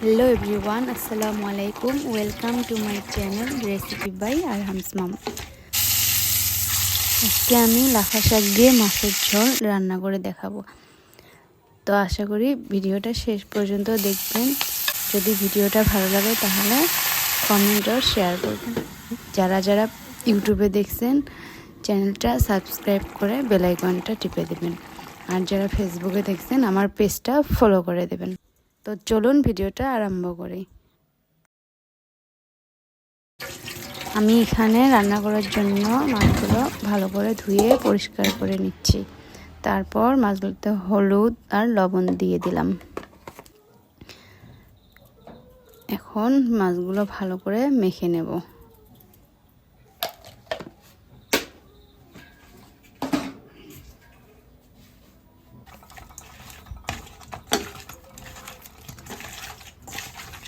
Hello everyone, আসসালামু আলাইকুম। Welcome to my channel recipe by Arham's mom. আজকে আমি লাফা শাক দিয়ে মাছের ঝোল রান্না করে দেখাবো। তো আশা করি ভিডিওটা শেষ পর্যন্ত দেখবেন। যদি ভিডিওটা ভালো লাগে তাহলে কমেন্ট আর শেয়ার করবেন। যারা যারা ইউটিউবে দেখছেন চ্যানেলটা সাবস্ক্রাইব করে বেল আইকনটা টিপে দেবেন। আর যারা ফেসবুকে দেখছেন আমার পেজটা ফলো করে দেবেন। তো চলুন ভিডিওটা আরম্ভ করি। আমি এখানে রান্না করার জন্য মাছগুলো ভালো করে ধুয়ে পরিষ্কার করে নিচ্ছি। তারপর মাছগুলোতে হলুদ আর লবণ দিয়ে দিলাম। এখন মাছগুলো ভালো করে মেখে নেব।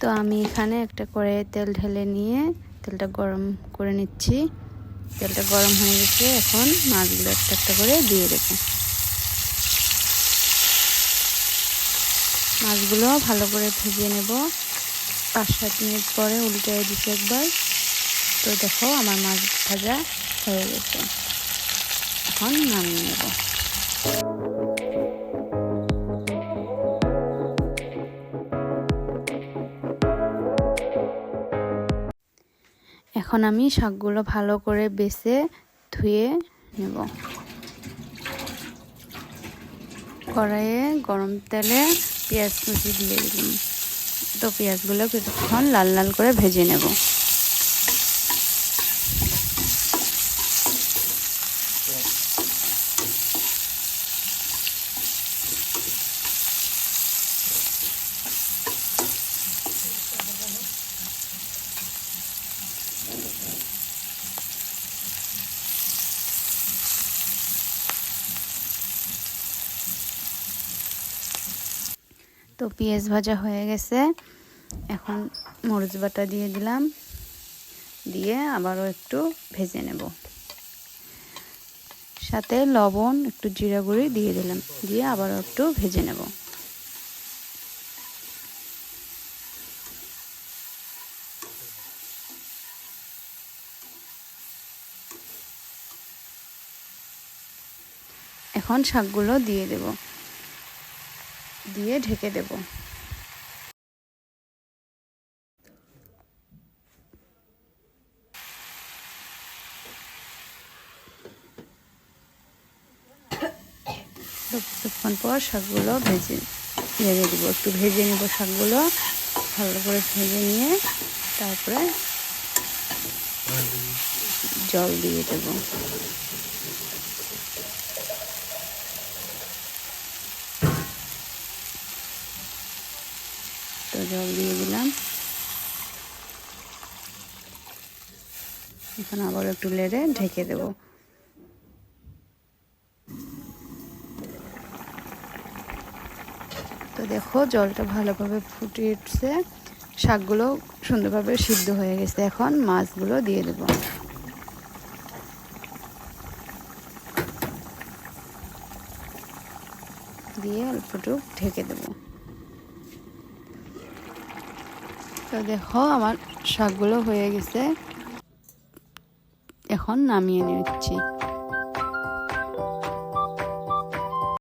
তো আমি এখানে একটা কড়াইয়ে তেল ঢেলে নিয়ে তেলটা গরম করে নিচ্ছি। তেলটা গরম হয়ে গেছে, এখন মাছগুলো একটা একটা করে দিয়ে দেব। মাছগুলো ভালো করে ভেজে নেব। 5-7 মিনিট পরে উল্টে দিচ্ছি একবার। তো দেখো আমার মাছ ভাজা হয়ে গেছে, এখন নামিয়ে নেব। এখন আমি শাকগুলো ভালো করে বেছে ধুয়ে নেব। কড়াইয়ে গরম তেলে পেঁয়াজ কুচি দিয়ে দিলাম। তো পেঁয়াজগুলো কিছুক্ষণ লাল লাল করে ভেজে নেব। তো পেঁয়াজ ভাজা হয়ে গেছে, এখন মরিচ বাটা দিয়ে দিলাম। দিয়ে আবারও একটু ভেজে নেব। সাথে লবণ, একটু জিরা গুঁড়ি দিয়ে দিলাম। দিয়ে আবারও একটু ভেজে নেব। এখন শাকগুলো দিয়ে দেব, দিয়ে ঢেকে দেব। কিছুক্ষণ পর শাকগুলো ভেজে দেবো। একটু ভেজে নেব শাকগুলো, ভালো করে ভেজে নিয়ে তারপরে জল দিয়ে দেব। তো জল দিয়ে দিলাম। এখন আবার একটু নেড়ে ঢেকে দেব। তো দেখো জলটা ভালোভাবে ফুটে উঠছে, শাকগুলো সুন্দরভাবে সিদ্ধ হয়ে গেছে। এখন মাছগুলো দিয়ে দেব। দিয়ে অল্পটুকু ঢেকে দেব। তো দেখো আমার শাকগুলো হয়ে গেছে, এখন নামিয়ে নিচ্ছি।